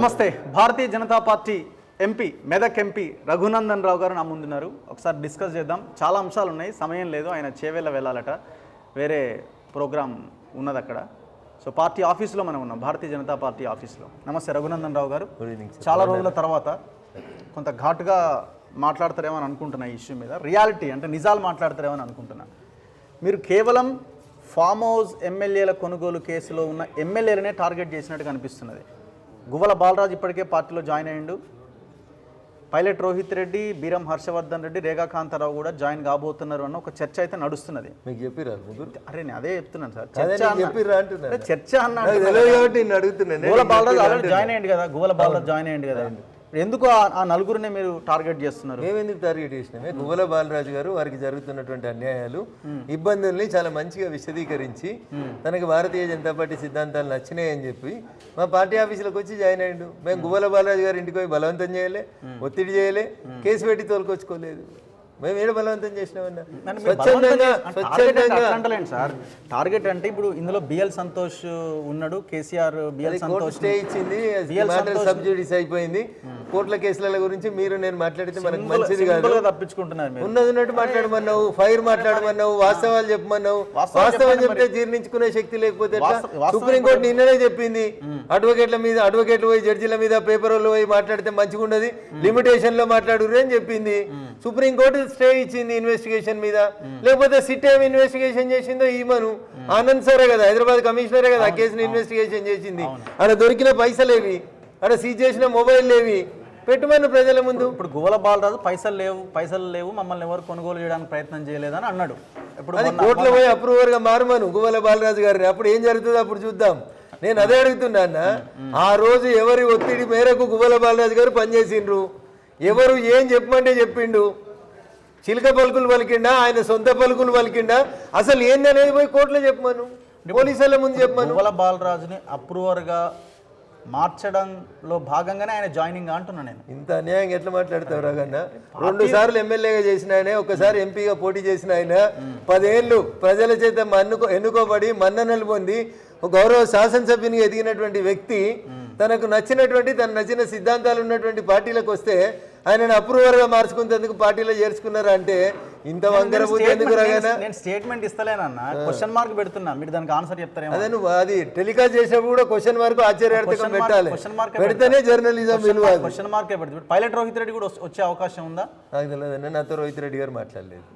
నమస్తే. Bharatiya Janata Party MP Medak MP Raghunandan Rao గారు నా ముందున్నారు. ఒకసారి డిస్కస్ చేద్దాం. చాలా అంశాలు ఉన్నాయి, సమయం లేదు. ఆయన చేవేళ్ళ వెళ్ళాలట, వేరే ప్రోగ్రాం ఉన్నది అక్కడ. సో పార్టీ ఆఫీస్లో మనం ఉన్నాం, భారతీయ జనతా పార్టీ ఆఫీస్లో. నమస్తే రఘునందన్ రావు గారు. చాలా రోజుల తర్వాత కొంత ఘాటుగా మాట్లాడతారేమో అని అనుకుంటున్నా ఈ ఇష్యూ మీద. రియాలిటీ అంటే నిజాలు మాట్లాడతారేమో అని అనుకుంటున్నా. మీరు కేవలం ఫామ్ హౌస్ ఎమ్మెల్యేల కొనుగోలు కేసులో ఉన్న ఎమ్మెల్యేలనే టార్గెట్ చేసినట్టు కనిపిస్తున్నది. గువ్వల బాలరాజు ఇప్పటికే పార్టీలో జాయిన్ అయ్యిండు. పైలట్ రోహిత్ రెడ్డి, బీరం హర్షవర్ధన్ రెడ్డి, రేగా కాంతారావు కూడా జాయిన్ కాబోతున్నారు అన్న ఒక చర్చ అయితే నడుస్తున్నది. మీకు చెప్పిరా? అరే నేను అదే చెప్తున్నాను సార్, చర్చ అన్న. గువ్వల బాలరాజు ఆల్రెడీ జాయిన్ అయ్యింది కదా, గువ్వల బాలరాజు జాయిన్ అయ్యింది కదా. ఎందుకు ఆ నలుగురిని మీరు టార్గెట్ చేస్తున్నారు? మేమెందుకు టార్గెట్ చేసినామే? గువ్వల బాలరాజు గారు వారికి జరుగుతున్నటువంటి అన్యాయాలు, ఇబ్బందుల్ని చాలా మంచిగా విశదీకరించి తనకి భారతీయ జనతా పార్టీ సిద్ధాంతాలు నచ్చినాయని చెప్పి మా పార్టీ ఆఫీసులకు వచ్చి జాయిన్ అయ్యిండు. మేము గువ్వల బాలరాజు గారి ఇంటికి పోయి బలవంతం చేయలే, ఒత్తిడి చేయలే, కేసు పెట్టి తోలుకొచ్చుకోలేదు. మేము ఏడు బలవంతం చేసినామన్నా. సార్ టార్గెట్ అంటే ఇప్పుడు ఇందులో బిఎల్ సంతోష్ ఉన్నాడు, కేసీఆర్ బిఎల్ సంతోష్ స్టే ఇచ్చింది, సబ్జుడిస్ అయిపోయింది. కోర్టుల కేసుల గురించి మీరు నేను మాట్లాడితే మనకు మంచిది కాదు. తప్పించుకుంటున్నారు. ఉన్నది ఉన్నట్టు మాట్లాడమన్నావు, ఫైర్ మాట్లాడమన్నావు, వాస్తవాలు చెప్పమన్నావు. వాస్తవం చెప్తే జీర్ణించుకునే శక్తి లేకపోతే సుప్రీంకోర్టు నిన్ననే చెప్పింది. అడ్వకేట్లు పోయి జడ్జిల మీద పేపర్ వాళ్ళు పోయి మాట్లాడితే మంచిగా ఉండదు, లిమిటేషన్ లో మాట్లాడురు అని చెప్పింది. సుప్రీంకోర్టు స్టే ఇచ్చింది ఇన్వెస్టిగేషన్ మీద. లేకపోతే సిట్ ఏమి ఇన్వెస్టిగేషన్ చేసిందో ఈమను ఆనంద్ సరే కదా, హైదరాబాద్ కమిషనరే కదా ఆ కేసుని ఇన్వెస్టిగేషన్ చేసింది. అక్కడ దొరికిన పైసలేవి, అక్కడ సీజ్ చేసిన మొబైల్ లేవి, పెట్టుమని ప్రజల ముందు. ఇప్పుడు గువ్వల బాలరాజు పైసలు లేవు, మమ్మల్ని ఎవరు కొనుగోలు చేయడానికి ప్రయత్నం చేయలేదని అన్నాడు. ఇప్పుడు కోర్టులో పోయి అప్రూవర్ గా మారమను గువ్వల బాలరాజు గారిని, అప్పుడు ఏం జరుగుతుందో అప్పుడు చూద్దాం. నేను అదే అడుగుతున్నా అన్న. ఆ రోజు ఎవరి ఒత్తిడి మేరకు గువ్వల బాలరాజు గారు పనిచేసిండ్రు, ఎవరు ఏం చెప్పమంటే చెప్పిండు. చిలక పలుకులు పలికిండా, ఆయన సొంత పలుకులు పలికిండా, అసలు ఏందనేది పోయి కోర్టులో చెప్పమను, పోలీసుల ముందు చెప్పమను. గువ్వల బాలరాజుని అప్రూవర్గా మార్చడంలో భాగంగానే ఆయన జాయినింగ్ అంటున్నా నేను. ఇంత అన్యాయంగా ఎట్లా మాట్లాడతావు రాగన్న? 2 సార్లు ఎమ్మెల్యేగా చేసిన ఆయన, ఒకసారి ఎంపీగా పోటీ చేసిన ఆయన, 10 ఏళ్ళు ప్రజల చేత ఎన్నుకోబడి మన్ననలు పొంది గౌరవ శాసనసభ్యునిగా ఎదిగినటువంటి వ్యక్తి తనకు నచ్చిన సిద్ధాంతాలు ఉన్నటువంటి పార్టీలకు వస్తే ఆయనను అప్రూవర్గా మార్చుకునేందుకు పార్టీలో చేర్చుకున్నారా అంటే ఇంత వంకర బుద్ధి ఎందుకు రాగానా? నేను స్టేట్మెంట్ ఇస్తలేనన్నా, క్వశ్చన్ మార్క్ పెడుతున్నా, మీరు దానికి ఆన్సర్ చెప్తారేమో. అదే నువ్వు అది టెలికాస్ట్ చేసినప్పుడు కూడా క్వశ్చన్ మార్క్ ఆశ్చర్యార్థకం పెట్టాలి, పెడితేనే జర్నలిజం విలువ. క్వశ్చన్ మార్కే పెడుతుంది. పైలట్ రోహిత్ రెడ్డి కూడా వచ్చే అవకాశం ఉందా? నాకు తెలియదన్నా, నాతో రోహిత్ రెడ్డి గారు మాట్లాడలేదు,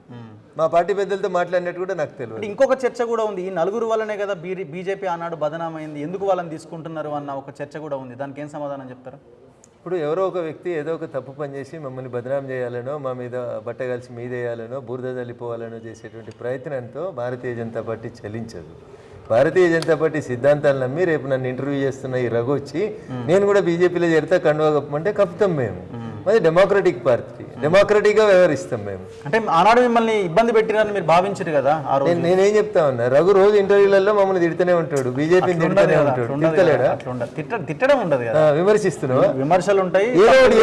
మా పార్టీ పెద్దలతో మాట్లాడినట్టు కూడా నాకు తెలియదు. ఇంకొక చర్చ కూడా ఉంది, ఈ నలుగురు వల్లనే కదా బీజేపీ ఆనాడు బదనామైంది, ఎందుకు వాళ్ళని తీసుకుంటున్నారు అన్న ఒక చర్చ కూడా ఉంది. దానికి ఏం సమాధానం చెప్తారు? ఇప్పుడు ఎవరో ఒక వ్యక్తి ఏదో ఒక తప్పు పని చేసి మమ్మల్ని బదనాం చేయాలనో, మా మీద బట్ట కలిసి మీదేయాలనో, బురద తల్లిపోవాలనో చేసేటువంటి ప్రయత్నంతో భారతీయ జనతా పార్టీ చలించదు. భారతీయ జనతా పార్టీ సిద్ధాంతాలు నమ్మి రేపు నన్ను ఇంటర్వ్యూ చేస్తున్న ఈ రఘు వచ్చి నేను కూడా బీజేపీలో చేరితే కండువా కప్పమంటే కప్పుతాం. మేము మాది డెమోక్రటిక్ పార్టీ, డెమోక్రటిక్గా వ్యవహరిస్తాం మేము. అంటే ఆనాడు మిమ్మల్ని ఇబ్బంది పెట్టిరని మీరు భావించారు కదా. నేనేం చెప్తా ఉన్నా, రఘు రోజు ఇంటర్వ్యూలలో మమ్మల్ని తిడుతూనే ఉంటాడు, బీజేపీని తిడుతూనే ఉంటాడు. తిట్టలేడా? తిట్టడం ఉండదు కదా, విమర్శిస్తున్నావు, విమర్శలు ఉంటాయి, ఏదో ఒకటి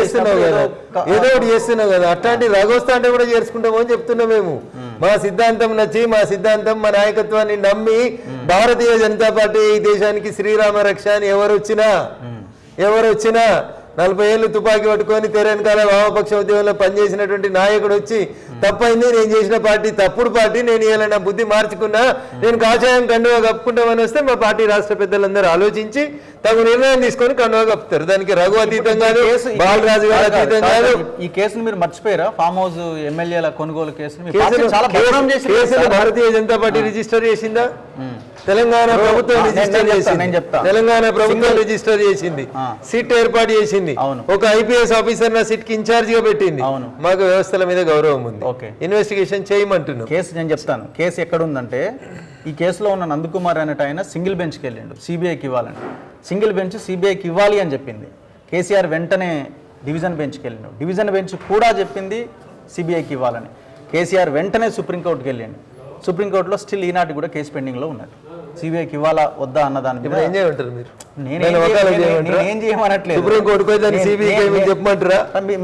చేస్తున్నావు కదా. అట్లాంటి రఘు వస్తా అంటే కూడా చేర్చుకుంటాము అని చెప్తున్నాం మేము. మా సిద్ధాంతం నచ్చి, మా సిద్ధాంతం మా నాయకత్వాన్ని నమ్మి భారతీయ జనతా పార్టీ ఈ దేశానికి శ్రీరామ రక్ష అని ఎవరు వచ్చినా 40 ఏళ్ళు తుపాకీ పట్టుకొని తెరవెనకాల వామపక్ష ఉద్యమంలో పనిచేసినటువంటి నాయకుడు వచ్చి తప్పైంది, నేను చేసిన పార్టీ తప్పుడు పార్టీ, నేను ఇలా నా బుద్ధి మార్చుకున్నా, నేను కాషాయం కండువా కప్పుకుంటామని వస్తే మా పార్టీ రాష్ట్ర పెద్దలందరూ ఆలోచించి తగు నిర్ణయం తీసుకొని కండువా కప్పుతారు. దానికి రఘు అతీతం కాదు, బాలరాజు గారు అతీతం కాదు. ఈ కేసును మీరు మర్చిపోయారా? ఫామ్ హౌస్ ఎమ్మెల్యేల కొనుగోలు కేసును భారతీయ జనతా పార్టీ రిజిస్టర్ చేసిందా? తెలంగాణ ప్రభుత్వం రిజిస్టర్ చేసింది, సిట్ ఏర్పాటు చేసింది, ఒక ఐపీఎస్ ఆఫీసర్ నా సిట్ కి ఇన్ఛార్జ్ గా పెట్టింది. మాకు వ్యవస్థల మీద గౌరవం ఉంది, ఇన్వెస్టిగేషన్ చేయమంటున్నాం. కేసు నేను చెప్తాను. కేసు ఎక్కడ ఉందంటే, ఈ కేసులో ఉన్న నందకుమార్ అనేట ఆయన సింగిల్ బెంచ్కి వెళ్ళిండు, సిబిఐకి ఇవ్వాలని. సింగిల్ బెంచ్ సిబిఐకి ఇవ్వాలి అని చెప్పింది. కేసీఆర్ వెంటనే డివిజన్ బెంచ్కి వెళ్ళిండు, డివిజన్ బెంచ్ కూడా చెప్పింది సిబిఐకి ఇవ్వాలని. కేసీఆర్ వెంటనే సుప్రీంకోర్టుకి వెళ్ళిండు, సుప్రీంకోర్టులో స్టిల్ ఈనాటి కూడా కేసు పెండింగ్లో ఉన్నది. సిబిఐకి ఇవ్వాలా వద్దా అన్న దాని మీద ఏం చేయమంటారు మీరు? నేనేం చేయమనట్లేదు,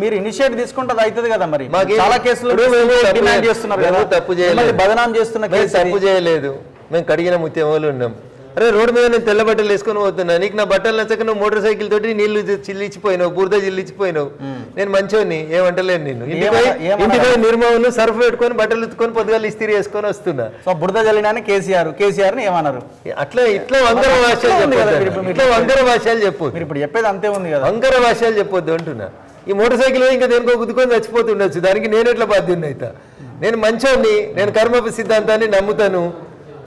మీరు ఇనిషియేట్ తీసుకుంటే అది అవుతుంది కదా. మరి చాలా కేసులు డిమాండ్ చేస్తున్నారు కదా, తప్పు చేయలేదు, బదనాం చేస్తున్న కేసు తప్పు చేయలేదు. మేము కడిగిన ముత్యములు ఉన్నాం, అరే రోడ్డు మీద నేను తెల్ల బట్టలు వేసుకొని పోతున్నా, నీకు నా బట్టలు నచ్చక నువ్వు మోటార్ సైకిల్ తోటి నీళ్లు చిల్లిచ్చిపోయినావు, బురద చిల్లిచ్చిపోయినావు, నేను మంచోని ఏమంటలేను. నేను ఇంటిపై నిర్మూలన సర్ఫ్ పెట్టుకొని బట్టలు ఉత్తుకొని పొద్దుగాలు ఇస్త్రీ వేసుకొని వస్తున్నా. సో బురద జల్లినాని కేసీఆర్ ని ఏమన్నారు? ఇట్లా వంకర భాషలు చెప్పొద్దు, ఇట్లా వంకర భాషలు చెప్పొద్దు. మీరు ఇప్పుడు చెప్పేది అంతే ఉంది కదా, వంకర భాషలు చెప్పొద్దు అంటున్నా. ఈ మోటార్ సైకిల్ ఇంకా దేనికో గుద్దుకొని చచ్చిపోతుండొచ్చు, దానికి నేను ఎట్లా బాధ్యుని అవుతా? నేను మంచోని, నేను కర్మ సిద్ధాంతాన్ని నమ్ముతాను,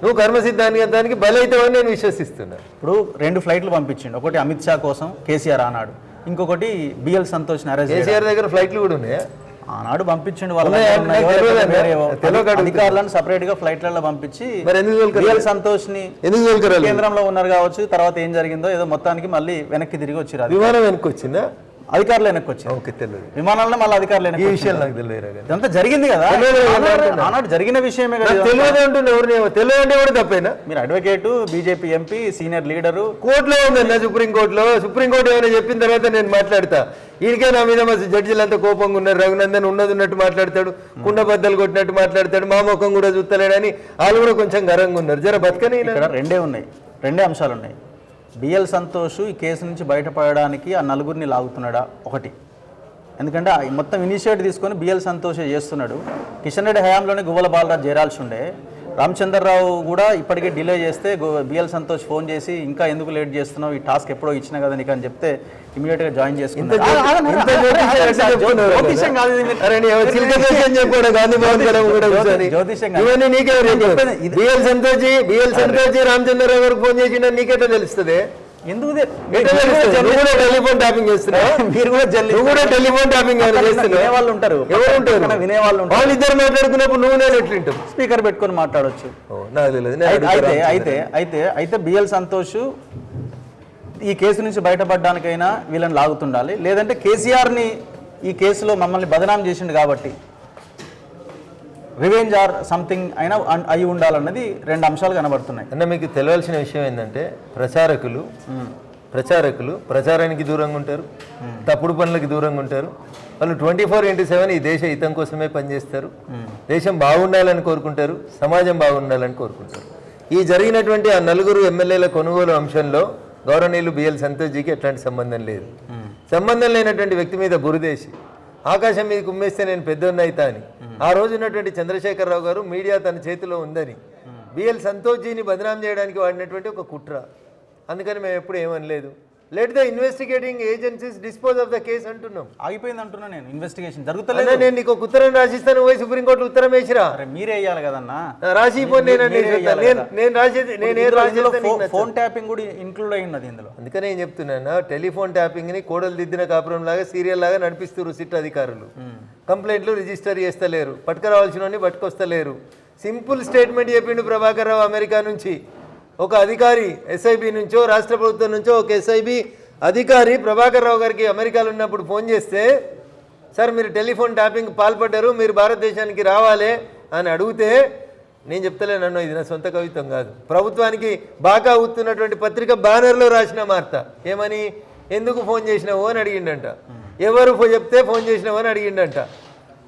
నువ్వు కర్మ సిద్ధాంతానికి బలైతావని నేను విశ్వసిస్తున్నా. ఇప్పుడు 2 ఫ్లైట్లు పంపించిండు, ఒకటి అమిత్ షా కోసం కేసీఆర్ ఆనాడు, ఇంకొకటి బిఎల్ సంతోష్ అరెస్ట్. కేసీఆర్ దగ్గర ఫ్లైట్లు కూడా ఉన్నాయా? ఆనాడు పంపించండు, వాళ్ళ అధికారులను సపరేట్ గా ఫ్లైట్లలో పంపించి బిఎల్ సంతోష్ ని కేంద్రంలో ఉన్నారు కావచ్చు, తర్వాత ఏం జరిగిందో ఏదో మొత్తానికి మళ్ళీ వెనక్కి తిరిగి వచ్చారు. విమానం వెనక్కి వచ్చిందా? అధికారులు వెనక్కి వచ్చారు. ఓకే, తెలియదు. విమానాల్లో మళ్ళీ అధికారులు ఈ విషయాలు నాకు తెలియదు. ఇదంతా జరిగింది కదా, ఆనాడు జరిగిన విషయమే కదా. తెలియదు అంటున్నా, తెలియదు అంటే కూడా తప్పేనా? మీరు advocate, BJP MP, senior leader, కోర్టులో ఉందన్న సుప్రీంకోర్టులో. సుప్రీంకోర్టు ఏమైనా చెప్పిన తర్వాత నేను మాట్లాడతా. ఈయనకే నా మీద మా జడ్జిలు అంతా కోపంగా ఉన్నారు. రఘునందన్ ఉన్నట్టు మాట్లాడతాడు, కుండ బద్దలు కొట్టినట్టు మాట్లాడతాడు, మా ముఖం కూడా చూస్తలేడని వాళ్ళు కూడా కొంచెం గర్వంగా ఉన్నారు. జర బతకని. ఇక్కడ రెండే అంశాలు ఉన్నాయి. బిఎల్ సంతోష్ ఈ కేసు నుంచి బయటపడడానికి ఆ నలుగురిని లాగుతున్నాడా ఒకటి, ఎందుకంటే మొత్తం ఇనిషియేటివ్ తీసుకొని బిఎల్ సంతోష్ చేస్తున్నాడు. కిషన్ రెడ్డి హయాంలోనే గువ్వల బాలరాజు చేరాల్సి ఉండే. రామచంద్రరావు కూడా ఇప్పటికే డిలే చేస్తే బిఎల్ సంతోష్ ఫోన్ చేసి ఇంకా ఎందుకు లేట్ చేస్తున్నావు, ఈ టాస్క్ ఎప్పుడో ఇచ్చినా కదా నీకు అని చెప్తే ఇమీడియట్ గా జాయిన్ చేసుకున్నాడు. రామచంద్రరావు గారికి ఫోన్ చేసి నీకెట్లా తెలుస్తుంది? ఎందుకు టెలిఫోన్ ట్యాపింగ్ చేస్తున్నావు? మీరు కూడా టెలిఫోన్ ట్యాపింగ్ వినేవాళ్ళు ఉంటారు, వినేవాళ్ళు ఉంటారు. వాళ్ళిద్దరు మాట్లాడుకున్నప్పుడు నువ్వు నేను ఎట్లుంటావు? స్పీకర్ పెట్టుకొని మాట్లాడొచ్చు. అయితే బిఎల్ సంతోష్ ఈ కేసు నుంచి బయటపడడానికైనా వీళ్ళని లాగుతుండాలి, లేదంటే కేసీఆర్ని ఈ కేసులో మమ్మల్ని బదనాం చేసిండు కాబట్టి రివెంజ్ ఆర్ సంథింగ్ అయినా అయి ఉండాలన్నది 2 అంశాలు కనబడుతున్నాయి. అన్న మీకు తెలియాల్సిన విషయం ఏంటంటే ప్రచారకులు ప్రచారానికి దూరంగా ఉంటారు, తప్పుడు పనులకు దూరంగా ఉంటారు. వాళ్ళు 24/7 ఈ దేశ హితం కోసమే పనిచేస్తారు, దేశం బాగుండాలని కోరుకుంటారు, సమాజం బాగుండాలని కోరుకుంటారు. ఈ జరిగినటువంటి ఆ 4 ఎమ్మెల్యేల కొనుగోలు అంశంలో గౌరవనీయులు బిఎల్ సంతోష్జీకి ఎట్లాంటి సంబంధం లేదు. సంబంధం లేనటువంటి వ్యక్తి మీద బురదేసి ఆకాశం మీద కుమ్మేస్తే నేను పెద్దోన్న అవుతా అని ఆ రోజు ఉన్నటువంటి చంద్రశేఖరరావు గారు మీడియా తన చేతిలో ఉందని బిఎల్ సంతోష్జీని బదనాం చేయడానికి వాడినటువంటి ఒక కుట్ర. అందుకని మేము ఎప్పుడు ఏమనలేదు. Let the investigating agencies dispose of the case అంటున్నాం. ఆగిపోయింది అంటున్నా నేను, ఇన్వెస్టిగేషన్ జరుగుతలేదు. నేను నీకు ఒక ఉత్తరం రాసిస్తాను, పోయి సుప్రీంకోర్టు ఉత్తరం వేసిరా. మీరే వేయాలి కదన్నా, రాసి ఫోన్ ట్యాపింగ్ కూడా ఇంక్లూడ్ అయ్యింది ఇందులో. అందుకనే ఏం చెప్తున్నాను, టెలిఫోన్ ట్యాపింగ్ ని కోడలు దిద్దిన కాపురం లాగా సీరియల్ లాగా నడిపిస్తారు సిట్ అధికారులు. కంప్లైంట్లు రిజిస్టర్ చేస్తలేరు, పట్టుకురావాల్సిన పట్టుకొస్తలేరు. సింపుల్ స్టేట్మెంట్ చెప్పిండు ప్రభాకర్ రావు అమెరికా నుంచి. ఒక అధికారి ఎస్ఐబి నుంచో రాష్ట్ర ప్రభుత్వం నుంచో ఒక ఎస్ఐబి అధికారి ప్రభాకర్ రావు గారికి అమెరికాలో ఉన్నప్పుడు ఫోన్ చేస్తే, సార్ మీరు టెలిఫోన్ ట్యాపింగ్ పాల్పడ్డారు, మీరు భారతదేశానికి రావాలి అని అడిగితే, నేను చెప్తలే నన్ను, ఇది నా సొంత కవిత్వం కాదు, ప్రభుత్వానికి బాగా అవుతున్నటువంటి పత్రిక బ్యానర్లో రాసిన వార్త. ఏమని, ఎందుకు ఫోన్ చేసినావు అని అడిగిండంట, ఎవరు చెప్తే ఫోన్ చేసినావు అని అడిగిండంట.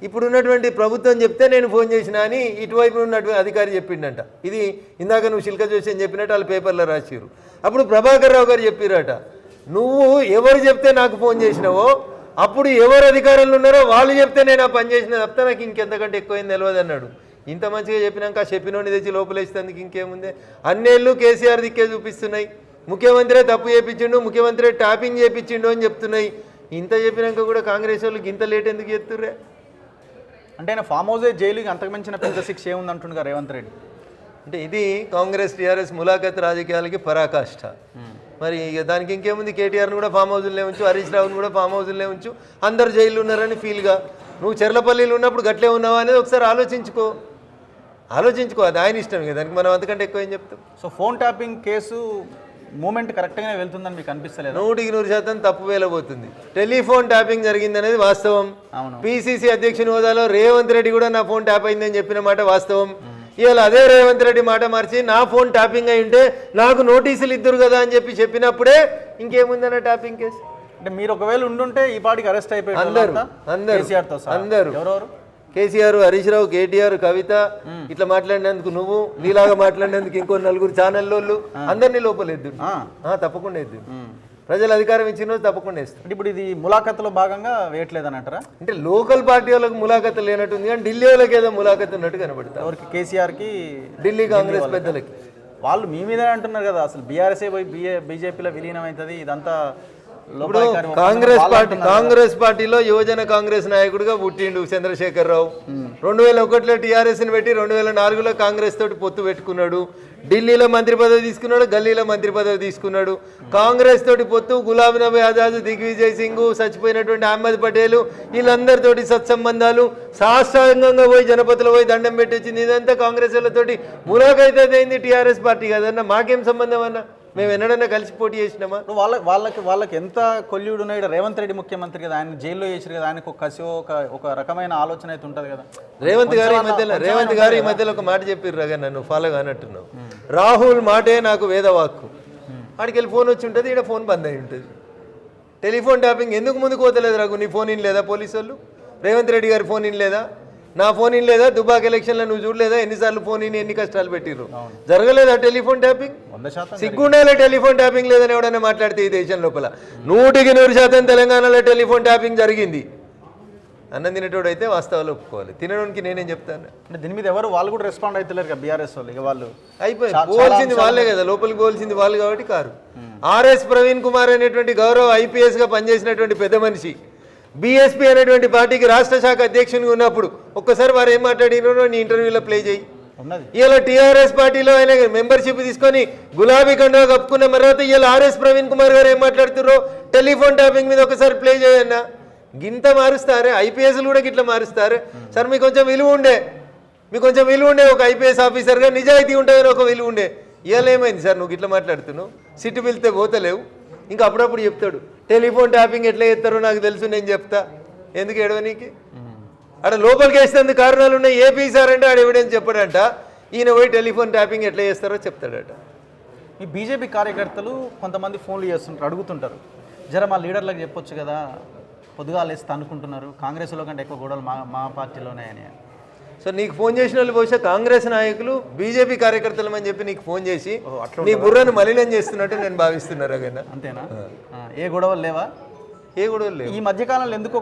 ఇప్పుడు ఉన్నటువంటి ప్రభుత్వం చెప్తే నేను ఫోన్ చేసిన అని ఇటువైపు ఉన్నటువంటి అధికారి చెప్పిండంట. ఇది ఇందాక నువ్వు శిల్క జోషి అని చెప్పినట్టు వాళ్ళు పేపర్లో రాసిరు. అప్పుడు ప్రభాకర్ రావు గారు చెప్పిరట, నువ్వు ఎవరు చెప్తే నాకు ఫోన్ చేసినావో అప్పుడు ఎవరు అధికారంలో ఉన్నారో వాళ్ళు చెప్తే నేను ఆ పని చేసిన తప్ప నాకు ఇంకెంతకంటే ఎక్కువైంది తెలియదు అన్నాడు. ఇంత మంచిగా చెప్పినాక చెప్పినోని తెచ్చి లోపలేసేందుకు ఇంకేముంది? అన్నేళ్ళు కేసీఆర్ దిక్కే చూపిస్తున్నాయి. ముఖ్యమంత్రి తప్పు చేయించిండు, ముఖ్యమంత్రి ట్యాపింగ్ చేయించిండు అని చెప్తున్నాయి. ఇంత చెప్పినాక కూడా కాంగ్రెస్ వాళ్ళకి ఇంత లేట్ ఎందుకు చెప్తుర్రే? అంటే ఆయన ఫామ్ హౌసే జైలుకి అంతకు మించిన పెద్ద శిక్ష ఏముందంటుండగా రేవంత్ రెడ్డి. అంటే ఇది కాంగ్రెస్ టీఆర్ఎస్ ములాఖత్ రాజకీయాలకి పరాకాష్ట. మరి ఇక దానికి ఇంకేముంది, కేటీఆర్ని కూడా ఫామ్ హౌస్లో ఉంచు, హరీష్ రావుని కూడా ఫామ్ హౌస్లో ఉంచు, అందరు జైల్లో ఉన్నారని ఫీల్గా. నువ్వు చెర్లపల్లిలో ఉన్నప్పుడు గట్లే ఉన్నావా అనేది ఒకసారి ఆలోచించుకో. అది ఆయన ఇష్టం కదా, దానికి మనం అంతకంటే ఎక్కువ ఏం చెప్తాం. So phone tapping case moment కరెక్ట్గానే వెళ్తుందని మీకు అనిపిస్తలేదు? 100% తప్పు వేలబోతుంది. టెలిఫోన్ ట్యాపింగ్ జరిగింది అనేది వాస్తవం. పిసిసి అధ్యక్షుని హోదాలో రేవంత్ రెడ్డి కూడా నా ఫోన్ ట్యాప్ అయిందని చెప్పిన మాట వాస్తవం. ఇవాళ అదే రేవంత్ రెడ్డి మాట మార్చి నా ఫోన్ ట్యాపింగ్ అయి ఉంటే నాకు నోటీసులు ఇద్దరు కదా అని చెప్పినప్పుడే ఇంకేముందన్న ట్యాపింగ్ కేసు. అంటే మీరు ఒకవేళ ఉండుంటే ఈ పాటికి అరెస్ట్ అయిపోయారు అందరూ. ఎవరెవరు కేసీఆర్, హరీష్ రావు, కేటీఆర్, కవిత ఇట్లా మాట్లాడినందుకు నువ్వు, నీలాగా మాట్లాడినందుకు ఇంకో నలుగురు ఛానల్లోళ్ళు అందరినీ లోపలేద్దు. తప్పకుండా వేద్దు. ప్రజలు అధికారం ఇచ్చిన రోజు తప్పకుండా వేస్తారు. అంటే ఇప్పుడు ఇది ములాఖతులో భాగంగా వేయట్లేదని అంటారా? అంటే లోకల్ పార్టీ వాళ్ళకి ములాఖతు లేనట్టుంది కానీ ఢిల్లీ వాళ్ళకి ఏదో ములాఖతు ఉన్నట్టు కనబడతారు. ఎవరికి? కేసీఆర్కి, ఢిల్లీ కాంగ్రెస్ పెద్దలకి. వాళ్ళు మీ మీద అంటున్నారు కదా, అసలు బీఆర్ఎస్ఏ పోయి బీజేపీలో విలీనం అవుతుంది, ఇదంతా ఇప్పుడు కాంగ్రెస్ పార్టీలో యువజన కాంగ్రెస్ నాయకుడిగా పుట్టిండు చంద్రశేఖరరావు. 2001లో టీఆర్ఎస్ని పెట్టి 2004లో కాంగ్రెస్ తోటి పొత్తు పెట్టుకున్నాడు. ఢిల్లీలో మంత్రి పదవి తీసుకున్నాడు, గల్లీలో మంత్రి పదవి తీసుకున్నాడు. కాంగ్రెస్ తోటి పొత్తు గులాబీ నబీ ఆజాద్, దిగ్విజయ్ సింగ్, చచ్చిపోయినటువంటి అహ్మద్ పటేల్, వీళ్ళందరితోటి సత్సంబంధాలు, సాష్టాంగంగా పోయి జనపతిలో పోయి దండం పెట్టించింది. ఇదంతా కాంగ్రెస్ వాళ్ళతోటి ములాఖైతే అయింది. టీఆర్ఎస్ పార్టీ కదన్నా, మాకేం సంబంధం అన్నా? మేము ఎన్నడన్నా కలిసి పోటీ చేసినామా? వాళ్ళకి ఎంత కొల్యూడు ఉన్నాడు. రేవంత్ రెడ్డి ముఖ్యమంత్రి కదా, ఆయన జైల్లో చేసారు కదా, ఆయనకు ఒక రకమైన ఆలోచన అయితే ఉంటుంది కదా. రేవంత్ గారు ఈ మధ్యలో ఒక మాట చెప్పారు రగా, నన్ను ఫాలో కానట్టున్నావు. రాహుల్ మాటే నాకు వేదవాక్కు. ఆడికి వెళ్ళి ఫోన్ వచ్చి ఉంటుంది, ఇక్కడ ఫోన్ బంద్ అయి ఉంటుంది. టెలిఫోన్ ట్యాపింగ్ ఎందుకు ముందుకు పోతలేదు రఘు? నీ ఫోన్ ఇన్ లేదా? పోలీసు వాళ్ళు రేవంత్ రెడ్డి గారి ఫోన్ ఇన్ లేదా? నా ఫోన్ ఇన్ లేదా? దుబాక్ ఎలక్షన్లో నువ్వు చూడలేదా ఎన్నిసార్లు ఫోన్ ఇన్, ఎన్ని కష్టాలు పెట్టిర్రు? జరగలేదా టెలిఫోన్ ట్యాపింగ్? 100% సిగ్గుండాలే టెలిఫోన్ ట్యాపింగ్ లేదని ఎవడన్నా మాట్లాడితే ఈ దేశం లోపల 100% తెలంగాణలో టెలిఫోన్ ట్యాపింగ్ జరిగింది. అన్నం తినేటోడు అయితే వాస్తవాలు ఒప్పుకోవాలి, తినడానికి నేనేం చెప్తాను. అంటే దీని మీద ఎవరు వాళ్ళు కూడా రెస్పాండ్ అవుతలేరు కదా బీఆర్ఎస్ వాళ్ళు. ఇక వాళ్ళు అయిపోయింది, పోవాల్సింది వాళ్ళే కదా, లోపలికి పోవాల్సింది వాళ్ళు కాబట్టి కారు. ఆర్ఎస్ ప్రవీణ్ కుమార్ అనేటువంటి గౌరవ ఐపీఎస్గా పనిచేసినటువంటి పెద్ద మనిషి బీఎస్పీ అనేటువంటి పార్టీకి రాష్ట్ర శాఖ అధ్యక్షునిగా ఉన్నప్పుడు ఒక్కసారి వారు ఏం మాట్లాడినారో నీ ఇంటర్వ్యూలో ప్లే చేయి. ఇలా టీఆర్ఎస్ పార్టీలో ఆయన మెంబర్షిప్ తీసుకొని గులాబీ కండువా కప్పుకున్న తర్వాత ఇలా ఆర్ఎస్ ప్రవీణ్ కుమార్ గారు ఏం మాట్లాడుతున్నారో టెలిఫోన్ ట్యాపింగ్ మీద ఒకసారి ప్లే చేయన్నా. గింత మారుస్తారే, ఐపీఎస్లు కూడా గిట్లా మారుస్తారు సార్. మీకు కొంచెం విలువ ఉండే ఒక ఐపీఎస్ ఆఫీసర్గా నిజాయితీ ఉంటుందని ఒక విలువ ఉండే. ఇవాళ ఏమైంది సార్ నువ్వు ఇట్లా మాట్లాడుతున్నావు? సిట్టు పిలితే పోతలేవు. ఇంకా అప్పుడప్పుడు చెప్తాడు టెలిఫోన్ ట్యాపింగ్ ఎట్లా చేస్తారో నాకు తెలుసు, నేను చెప్తా. ఎందుకు ఏడవనీకి? ఆడ లోపలికి వేసేందుకు కారణాలు ఉన్నాయి. ఏపీ సార్ అంటే ఆడ ఎవిడెన్స్ చెప్పాడంట, ఈయన పోయి టెలిఫోన్ ట్యాపింగ్ ఎట్లా చేస్తారో చెప్తాడట. ఈ బీజేపీ కార్యకర్తలు కొంతమంది ఫోన్లు చేస్తుంటారు, అడుగుతుంటారు, జర మా లీడర్లకు చెప్పొచ్చు కదా, పొద్దుగా లేస్తే అనుకుంటున్నారు కాంగ్రెస్లో కంటే ఎక్కువ గొడవలు మా పార్టీలోనే అని. సో నీకు ఫోన్ చేసిన వాళ్ళు బహుశా కాంగ్రెస్ నాయకులు బీజేపీ కార్యకర్తలమని చెప్పి నీకు ఫోన్ చేసి నీ బుర్రను మలినం చేస్తున్నట్టు నేను భావిస్తున్నారు. అగైనా అంతేనా? ఏ గొడవలు లేవా? ఏ గొడవలు లేవు. ఈ మధ్యకాలంలో ఎందుకో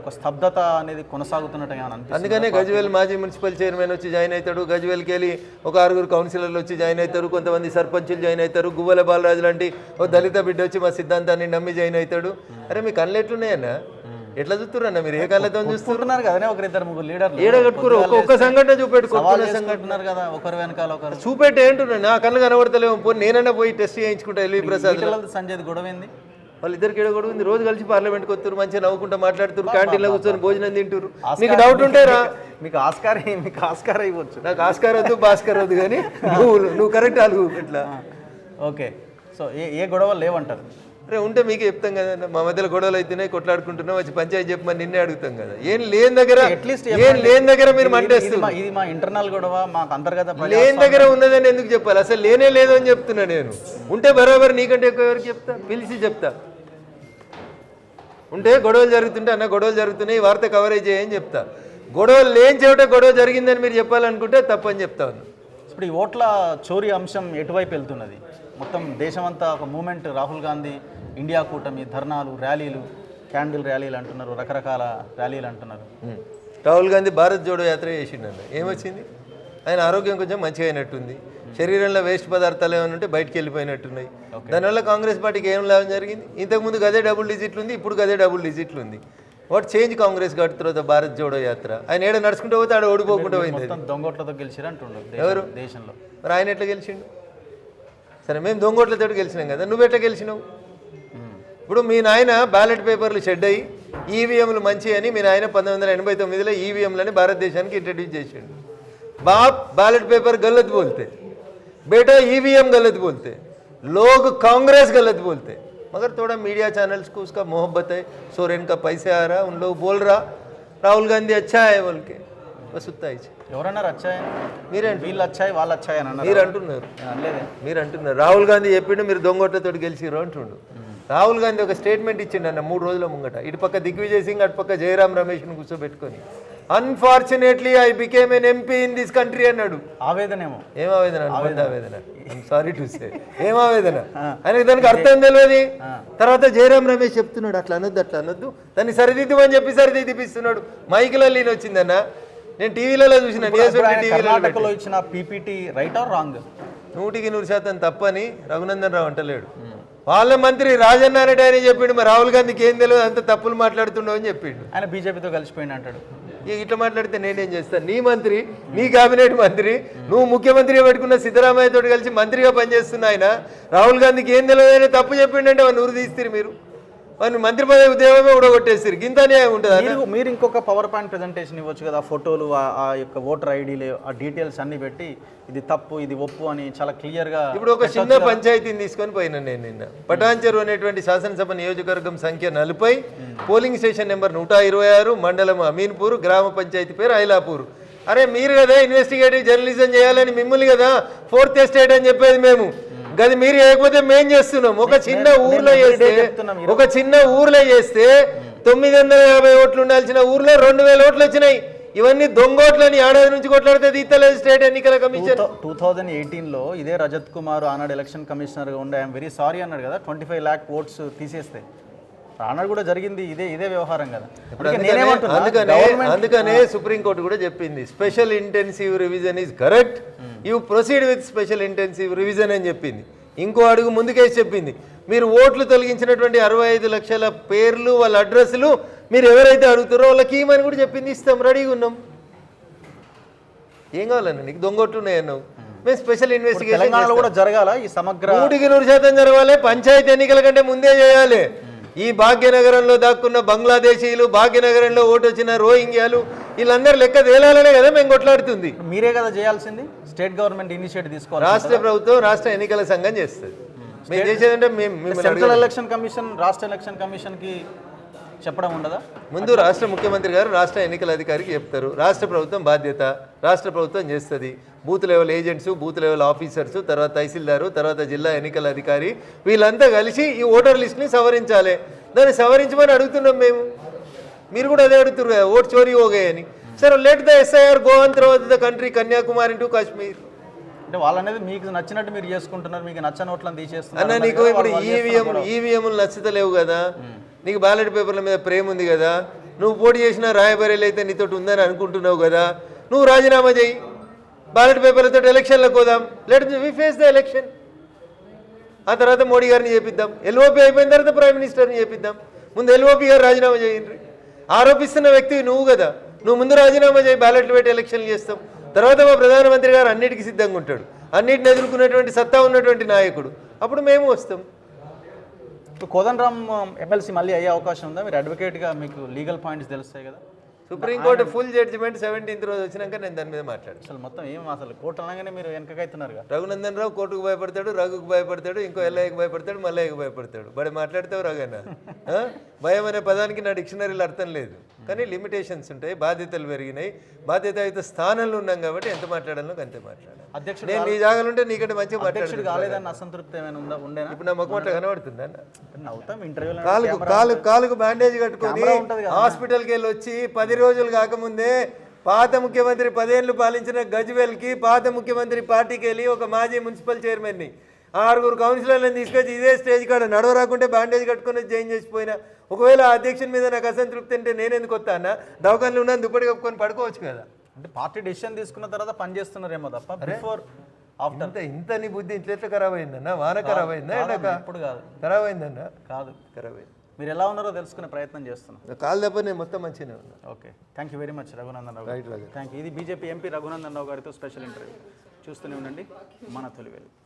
ఒక స్తబ్దత అనేది కొనసాగుతున్నట్టు అనిపిస్తుంది. అందుకనే గజ్వేల్ మాజీ మున్సిపల్ చైర్మన్ వచ్చి జాయిన్ అవుతాడు, గజ్వేల్కి వెళ్ళి ఒక 6 కౌన్సిలర్లు వచ్చి జాయిన్ అవుతారు, కొంతమంది సర్పంచులు జాయిన్ అవుతారు, గువ్వల బాలరాజు లాంటి ఓ దళిత బిడ్డ వచ్చి మా సిద్ధాంతాన్ని నమ్మి జాయిన్ అవుతాడు. అరే మీ కళ్ళు ఎట్లున్నాయన్నా? ఎట్లా చూస్తున్నా మీరు? ఏ కళ్ళతో చూస్తున్నారు కదా? ఒకరిద్దరు ముగ్గురు లీడర్లు ఏడగట్టుకురు. ఒక్క సంఘటన చూపెట్టుకుంటున్నారు కదా, ఒకరి వెనకాల ఒకరు చూపెట్టి ఏంటున్నా? నా కళ్ళు కనబడతలేము. పోయి నేనన్నా పోయి టెస్ట్ చేయించుకుంటా. ఎల్వి ప్రసాద్ సంజయ్ గొడవ ఏంది? వాళ్ళిద్దరికి గొడవ ఉంది. రోజు కలిసి పార్లమెంట్కి వస్తారు, మంచిగా నవ్వుకుంటా మాట్లాడుతారు, క్యాంటీన్లో కూర్చొని భోజనం తింటారు. మీకు డౌట్ ఉంటారా? మీకు ఆస్కార్ ఇవ్వచ్చు. నాకు ఆస్కార్ వద్దు, భాస్కర్ వద్దు, కానీ నువ్వు కరెక్ట్ అలుగు ఇట్లా. ఓకే, సో ఏ గొడవలు లేవంటారు? అరే ఉంటే మీకే చెప్తాం కదా, మా మధ్యలో గొడవలు అవుతున్నాయి, కొట్లాడుకుంటున్నాం, వచ్చి పంచాయతీ చెప్పమని నిన్నే అడుగుతాం కదా. ఏం లేని దగ్గర మీరు మంటేస్తున్నారు. ఇది మా ఇంటర్నల్ గొడవ, మాకు అంతర్గత లేని దగ్గర ఉన్నదని ఎందుకు చెప్పాలి? అసలు లేనే లేదు అని చెప్తున్నా నేను. ఉంటే బరాబర్ నీకంటే ఎక్కువ ఎవరికి చెప్తా? పిలిచి చెప్తా. ఉంటే గొడవలు జరుగుతుంటే అన్న గొడవలు జరుగుతున్నాయి, ఈ వార్త కవరేజ్ చేయని చెప్తా. గొడవలు లేని చోట గొడవ జరిగిందని మీరు చెప్పాలనుకుంటే తప్పని చెప్తా ఉన్నాను. ఇప్పుడు ఈ ఓట్ల చోరీ అంశం ఎటువైపు వెళ్తున్నది? మొత్తం దేశమంతా ఒక మూమెంట్, రాహుల్ గాంధీ ఇండియా కూటమి, ధర్నాలు, ర్యాలీలు, క్యాండిల్ ర్యాలీలు అంటున్నారు, రకరకాల ర్యాలీలు అంటున్నారు. రాహుల్ గాంధీ భారత్ జోడో యాత్ర చేసిండు. ఏమొచ్చింది? ఆయన ఆరోగ్యం కొంచెం మంచిగా అయినట్టుంది, శరీరంలో వేస్ట్ పదార్థాలు ఏమైనా ఉంటే బయటకు వెళ్ళిపోయినట్టున్నాయి. దానివల్ల కాంగ్రెస్ పార్టీకి ఏం లాభం జరిగింది? ఇంతకుముందు గదే డబుల్ డిజిట్లు ఉంది, ఇప్పుడు గదే డబుల్ డిజిట్లు ఉంది. వాట్ చేంజ్ కాంగ్రెస్ గట్ తర్వాత భారత్ జోడో యాత్ర. ఆయన ఏడ నడుచుకుంటూ పోతే ఆడ ఓడిపోకుండా పోయింది. దొంగోట్లతో గెలిచారు అంటున్నారు ఎవరు దేశంలో? మరి ఆయన ఎట్లా గెలిచిండు? సరే మేము దొంగోట్లతో గెలిచినాం కదా, నువ్వెట్లా గెలిచినావు? ఇప్పుడు మీ నాయన బ్యాలెట్ పేపర్లు షెడ్ అయ్యి ఈవీఎంలు మంచి అని మీ నాయన 1989లో ఈవీఎంలని భారతదేశానికి ఇంట్రడ్యూస్ చేసిండు. बाप बैलेट पेपर गलत बोलते, बेटा ईवीएम गलत बोलते, लोग कांग्रेस गलत बोलते, मगर थोड़ा मीडिया चैनल्स को उसका मोहब्बत है, सोरेन का पैसे आ रहा, उन लोग बोल रहा राहुल गांधी अच्छा है बोल के, बस उतना ही. ఎవరన్నారు अच्छा है? వీళ్ళు अच्छा है వాళ్ళు अच्छा है అని అన్నారు. మీరు అంటున్నారు రాహుల్ గాంధీ చెప్పిండు మీరు దొంగోట్లతో గెలిచిరు అంటుండు. రాహుల్ గాంధీ ఒక స్టేట్మెంట్ ఇచ్చిండు అన్న 3 రోజుల ముంగట, ఇటు పక్క దిగ్విజయ్ సింగ్ అటు పక్క జయరాం రమేష్ను కూర్చోబెట్టుకొని, unfortunately I became N MP in this country అన్నాడు. ఆవేదనేమో ఏం ఆవేదన? అనుబంధ ఆవేదన. సారీ టు సే, ఏం ఆవేదన ఆయనకి దానికి అర్థం తెలియదు. తర్వాత జయరాం రమేష్ చెప్తున్నాడు అట్లా అనొద్దు, దాన్ని సరిదిద్దుమని చెప్పి సరిదిద్దిపిస్తున్నాడు. మైకులలో ఈయన వచ్చిందన్న, నేను టీవీలలో చూసిన కర్ణాటకలో ఇచ్చిన పీపీటీ రైట్ ఆర్ రాంగ్? 100% తప్పని రఘునందన్ రావు అంటలేడు. వాళ్ళ మంత్రి రాజన్న అనేటి ఆయన చెప్పిండు, మరి రాహుల్ గాంధీకి ఏం తెలియదు, అంత తప్పులు మాట్లాడుతుండవు అని చెప్పిండు. ఆయన బీజేపీతో కలిసిపోయింది అంటాడు. ఇట్లా మాట్లాడితే నేనేం చేస్తాను? నీ మంత్రి, నీ కేబినెట్ మంత్రి, నువ్వు ముఖ్యమంత్రిగా పెట్టుకున్న సిద్ధరామయ్య తోటి కలిసి మంత్రిగా పనిచేస్తున్న ఆయన రాహుల్ గాంధీకి ఏం తెలియదు అని తప్పు చెప్పిండంటే వాడిని ఉరి తీస్తారు మీరు, వాడిని మంత్రి పదవి ఉద్యోగమే ఊడగొట్టేస్తారు. గింత న్యాయం ఉంటుంది. మీరు ఇంకొక పవర్ పాయింట్ ప్రెజెంటేషన్ ఇవ్వచ్చు కదా, ఫోటోలు, ఆ యొక్క ఓటర్ ఐడీలు, ఆ డీటెయిల్స్ అన్ని పెట్టి ఇది తప్పు ఇది ఒప్పు అని చాలా క్లియర్గా. ఇప్పుడు ఒక చిన్న పంచాయతీని తీసుకొని పోయినా నేను నిన్న. పటాన్చెరు అనేటువంటి శాసనసభ నియోజకవర్గం సంఖ్య 40, పోలింగ్ స్టేషన్ నెంబర్ 126, మండలం అమీన్పూర్, గ్రామ పంచాయతీ పేరు ఐలాపూర్. అరే మీరు కదా ఇన్వెస్టిగేటివ్ జర్నలిజం చేయాలని మిమ్మల్ని కదా 4th ఎస్టేట్ అని చెప్పేది మేము. గది మీరు చేయకపోతే మేం చేస్తున్నాం. ఒక చిన్న ఊర్లో చేస్తే 950 ఓట్లు ఉండాల్సిన ఊర్లో 2000 ఓట్లు వచ్చినాయి. ఇవన్నీ దొంగోట్లని ఏడాది నుంచి కొట్లాడితే తీస్తలేదు స్టేట్ ఎన్నికల కమిషన్. 2018లో ఇదే రజత్ కుమార్ ఆనాడు ఎలక్షన్ కమిషనర్గా ఉండే ఐఎమ్ వెరీ సారీ అన్నాడు కదా, 25 lakh ఓట్స్ తీసేస్తే. ఆనాడు కూడా జరిగింది ఇదే వ్యవహారం కదా. అందుకనే సుప్రీంకోర్టు కూడా చెప్పింది special intensive revision is correct, you proceed with special intensive revision అని చెప్పింది. ఇంకో అడుగు ముందుకేసి చెప్పింది, మీరు ఓట్లు తొలగించినటువంటి 65 లక్షల పేర్లు వాళ్ళ అడ్రస్లు మీరు ఎవరైతే అడుగుతారో వాళ్ళకి ఇవ్వమని కూడా చెప్పింది. ఇస్తాం, రెడీగా ఉన్నాం. ఏం కావాలన్నా నీకు? దొంగొట్లు ఉన్నాయన్నావు, మేము స్పెషల్ ఇన్వెస్టిగేషన్ కూడా జరగాల. ఈ సమగ్ర 100% జరగాలి. పంచాయతీ ఎన్నికల కంటే ముందే చేయాలి. ఈ భాగ్యనగరంలో దాక్కున్న బంగ్లాదేశీయులు, భాగ్యనగరంలో ఓటు వచ్చిన రోహింగ్యాలు, వీళ్ళందరూ లెక్క తేలాలనే కదా మేము కొట్లాడుతుంది. మీరే కదా చేయాల్సింది. స్టేట్ గవర్నమెంట్ ఇనిషియేటివ్ తీసుకోవాలి. రాష్ట్ర ప్రభుత్వం రాష్ట్ర ఎన్నికల సంఘం చేస్తుంది. మేము చేసేదంటే సెంట్రల్ ఎలక్షన్ కమిషన్ రాష్ట్ర ఎలక్షన్ కమిషన్కి చెప్పడం ఉండదా? ముందు రాష్ట్ర ముఖ్యమంత్రి గారు రాష్ట్ర ఎన్నికల అధికారికి చెప్తారు. రాష్ట్ర ప్రభుత్వం బాధ్యత, రాష్ట్ర ప్రభుత్వం చేస్తుంది. Booth level agents, booth level officers, తర్వాత తహసీల్దారు, తర్వాత జిల్లా ఎన్నికల అధికారి, వీళ్ళంతా కలిసి ఈ ఓటర్ లిస్ట్ని సవరించాలి. దాన్ని సవరించమని అడుగుతున్నాం మేము. మీరు కూడా అదే అడుగుతున్నారు కదా, ఓట్ చోరీ హోగాయని. సరే, let the SIR go on throughout the country, Kanyakumari to Kashmir. అంటే వాళ్ళనేది మీకు నచ్చినట్టు మీరు చేసుకుంటున్నారు, మీకు నచ్చని ఓట్లను తీసేస్తున్నారు అన్న. నీకు ఇప్పుడు ఈవీఎంలు నచ్చుతలేవు కదా, నీకు బ్యాలెట్ పేపర్ల మీద ప్రేమ ఉంది కదా, నువ్వు పోటీ చేసిన రాయబరేలు అయితే నీతోటి ఉందని అనుకుంటున్నావు కదా, నువ్వు రాజీనామా చేయి, బ్యాలెట్ పేపర్లతో ఎలక్షన్లకు పోదాం. Let we face the election. ఆ తర్వాత మోడీ గారిని చేపిద్దాం. LOP అయిపోయిన తర్వాత ప్రైమ్ మినిస్టర్ని చేపిద్దాం. ముందు LOP గారు రాజీనామా చేయండి. ఆరోపిస్తున్న వ్యక్తి నువ్వు కదా, నువ్వు ముందు రాజీనామా చేయి, బ్యాలెట్లు పెట్టి ఎలక్షన్లు చేస్తాం. తర్వాత మా ప్రధానమంత్రి గారు అన్నిటికీ సిద్ధంగా ఉంటాడు, అన్నిటిని ఎదుర్కొన్నటువంటి సత్తా ఉన్నటువంటి నాయకుడు, అప్పుడు మేము వస్తాం. కోదండరామ్ ఎమ్మెల్సీ మళ్ళీ అయ్యే అవకాశం ఉందా? మీరు అడ్వకేట్గా మీకు లీగల్ పాయింట్స్ తెలుస్తాయి కదా. సుప్రీంకోర్టు ఫుల్ జడ్జిమెంట్ 17th రోజు వచ్చినాక నేను దాని మీద మాట్లాడాను. అసలు మొత్తం అసలు కోర్టు అనగానే మీరు వెనకైతున్నారు కదా. రఘునందన్ రావు కోర్టుకు భయపడతాడు, రఘుకు భయపడతాడు, ఇంకో ఎల్ఐకి భయపడతాడు, మల్లయ్యకు భయపడతాడు. బడి మాట్లాడతావు రఘన్న. భయం అనే పదానికి నా డిక్షనరీలో అర్థం లేదు, కానీ లిమిటేషన్స్ ఉంటాయి, బాధ్యతలు పెరిగినాయి, బాధ్యతాయుత స్థానంలో ఉన్నాం కాబట్టి ఎంత మాట్లాడాలో అంతే మాట్లాడాలి. అధ్యక్షుడు నేను నీ జాగాలు ఉంటే నీకంటే మంచిగా మాట్లాడు. కాలేదన్న అసంతృప్తి ఏమైనా ఉందా? ఉండేనా? ఇప్పుడు నా ముఖం అట్లా కనబడుతుందా? నవ్వుతాం. ఇంటర్వ్యూలో కాలుకు బ్యాండేజ్ కట్టుకొని హాస్పిటల్కి వెళ్ళి వచ్చి 10 రోజులు కాకముందే పాత ముఖ్యమంత్రి 10 ఏళ్ళు పాలించిన గజ్వేల్కి పాత ముఖ్యమంత్రి పార్టీకి వెళ్ళి ఒక మాజీ మున్సిపల్ చైర్మన్ని 6 కౌన్సిలర్లను తీసుకొచ్చి ఇదే స్టేజ్ కాడ నడవరాకుంటే బ్యాండేజ్ కట్టుకొని జాయిన్ చేసిపోయినా. ఒకవేళ ఆ అధ్యక్షుని మీద నాకు అసంతృప్తి అంటే నేనెందుకు వస్తా అన్న? దవాఖానలో ఉన్నాను, దుప్పటి కప్పుకొని పడుకోవచ్చు కదా. అంటే పార్టీ డెసిషన్ తీసుకున్న తర్వాత పని చేస్తున్నారేమో తప్ప బిఫోర్ ఆఫ్టర్ ఇంత నీ బుద్ధి ఇంట్లో ఎట్లా ఖరాబ్ అయిందన్న? వాన ఖరాబ్ అయిందా? ఇప్పుడు కాదు, ఖరాబ్ అయిందన్న. కాదు, ఖరాబ్ అయింది. మీరు ఎలా ఉన్నారో తెలుసుకునే ప్రయత్నం చేస్తున్నాను. కాలు దెబ్బ నేను మొత్తం మంచిగానే ఉన్నా. Okay, thank you very much Raghunandan Rao. Right, thank you. ఇది బీజేపీ ఎంపీ రఘునందన్ రావు గారితో స్పెషల్ ఇంటర్వ్యూ. చూస్తూనే ఉండండి మన తొలివేలు.